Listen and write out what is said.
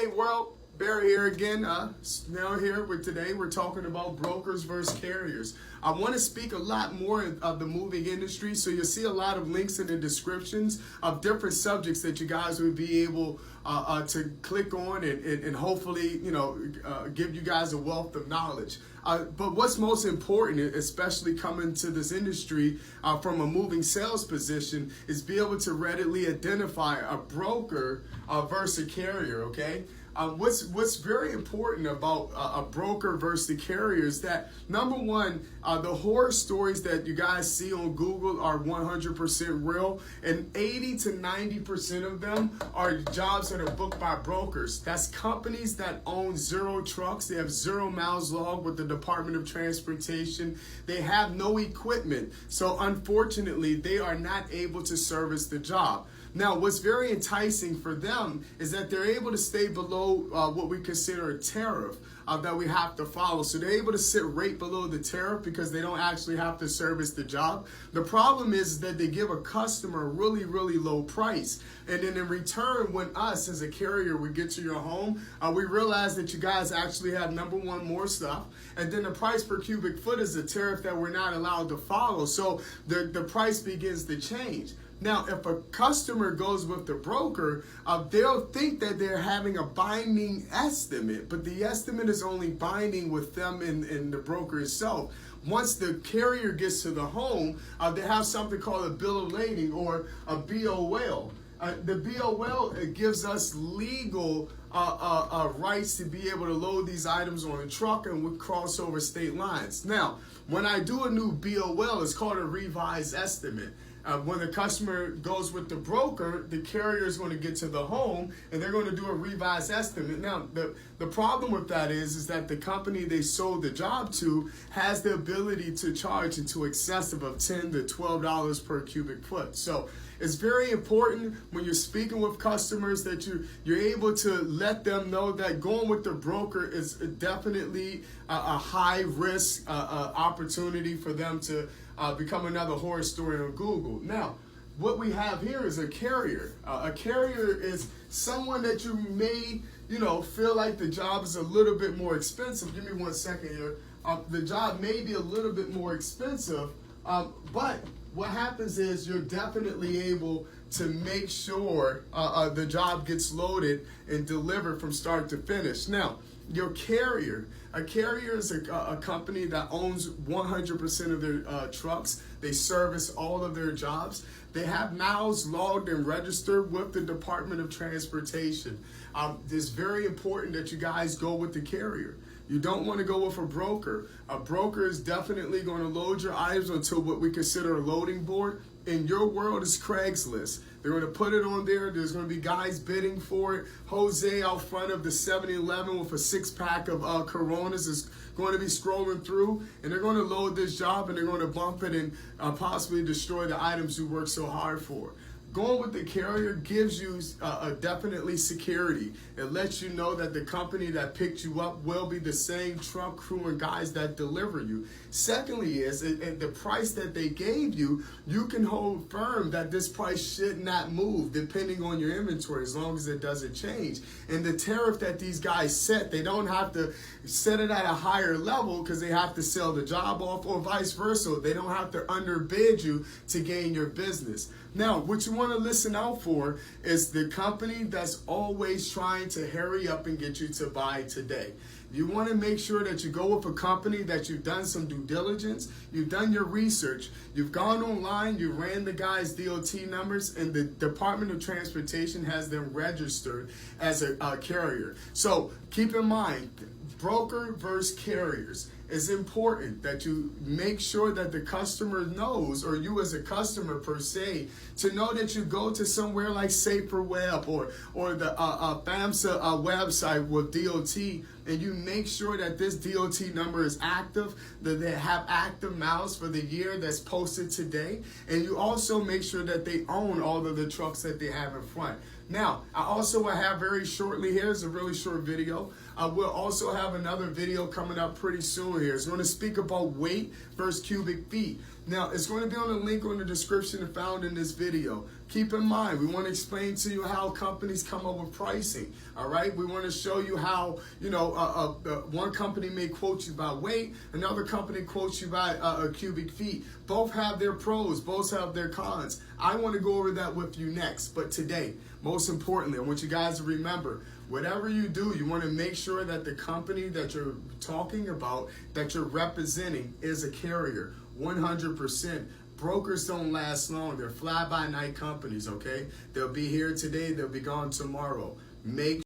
Hey world, Barry here again. Now here with today we're talking about brokers versus carriers. I want to speak a lot more of the moving industry, so you'll see a lot of links in the descriptions of different subjects that you guys will be able to click on and hopefully give you guys a wealth of knowledge. But what's most important, especially coming to this industry from a moving sales position, is be able to readily identify a broker versus a carrier. Okay. What's very important about a broker versus the carrier is that, number one, the horror stories that you guys see on Google are 100% real, and 80 to 90% of them are jobs that are booked by brokers. That's companies that own zero trucks. They have 0 miles logged with the Department of Transportation. They have no equipment. So unfortunately, they are not able to service the job. Now, what's very enticing for them is that they're able to stay below what we consider a tariff that we have to follow. So they're able to sit right below the tariff because they don't actually have to service the job. The problem is that they give a customer a really, really low price. And then in return, when us as a carrier, we get to your home, we realize that you guys actually have, number one, more stuff. And then the price per cubic foot is a tariff that we're not allowed to follow. So the price begins to change. Now, if a customer goes with the broker, they'll think that they're having a binding estimate, but the estimate is only binding with them and the broker itself. Once the carrier gets to the home, they have something called a bill of lading or a BOL. The BOL gives us legal rights to be able to load these items on a truck and we cross over state lines. Now, when I do a new BOL, it's called a revised estimate. When the customer goes with the broker, the carrier is going to get to the home and they're going to do a revised estimate. Now, the problem with that is that the company they sold the job to has the ability to charge into excessive of $10 to $12 per cubic foot. So it's very important when you're speaking with customers that you're able to let them know that going with the broker is definitely a high risk opportunity for them to become another horror story on Google. Now, what we have here is a carrier. A carrier is someone that you may, feel like the job is a little bit more expensive. Give me 1 second here. The job may be a little bit more expensive, but what happens is you're definitely able to make sure the job gets loaded and delivered from start to finish. Now, your carrier. A carrier is a company that owns 100% of their trucks. They service all of their jobs. They have miles logged and registered with the Department of Transportation. It's very important that you guys go with the carrier. You don't want to go with a broker. A broker is definitely going to load your items onto what we consider a loading board. In your world, it's Craigslist. They're going to put it on there. There's going to be guys bidding for it. Jose out front of the 7-Eleven with a 6-pack of Coronas is going to be scrolling through, and they're going to load this job and they're going to bump it and possibly destroy the items you worked so hard for. Going with the carrier gives you definitely security. It lets you know that the company that picked you up will be the same truck crew and guys that deliver you. Secondly is the price that they gave you, you can hold firm that this price should not move depending on your inventory as long as it doesn't change. And the tariff that these guys set, they don't have to set it at a higher level because they have to sell the job off, or vice versa. They don't have to underbid you to gain your business. Now, what you want to listen out for is the company that's always trying to hurry up and get you to buy today. You want to make sure that you go with a company that you've done some due diligence, you've done your research, you've gone online, you ran the guy's DOT numbers, and the Department of Transportation has them registered as a carrier. So keep in mind, broker versus carriers. It's important that you make sure that the customer knows, or you as a customer per se, to know that you go to somewhere like SaferWeb or the FAMSA website with DOT, and you make sure that this DOT number is active, that they have active miles for the year that's posted today, and you also make sure that they own all of the trucks that they have in front. Now, I also will have very shortly here, it's a really short video, we'll also have another video coming up pretty soon here. It's going to speak about weight versus cubic feet. Now, it's going to be on the link on the description and found in this video. keep in mind, we want to explain to you how companies come up with pricing. All right, we want to show you how, one company may quote you by weight, another company quotes you by cubic feet. Both have their pros, both have their cons. I want to go over that with you next. But today, most importantly, I want you guys to remember, whatever you do, you want to make sure that the company that you're talking about, that you're representing, is a carrier. 100%. Brokers don't last long. They're fly-by-night companies, okay? They'll be here today, they'll be gone tomorrow. Make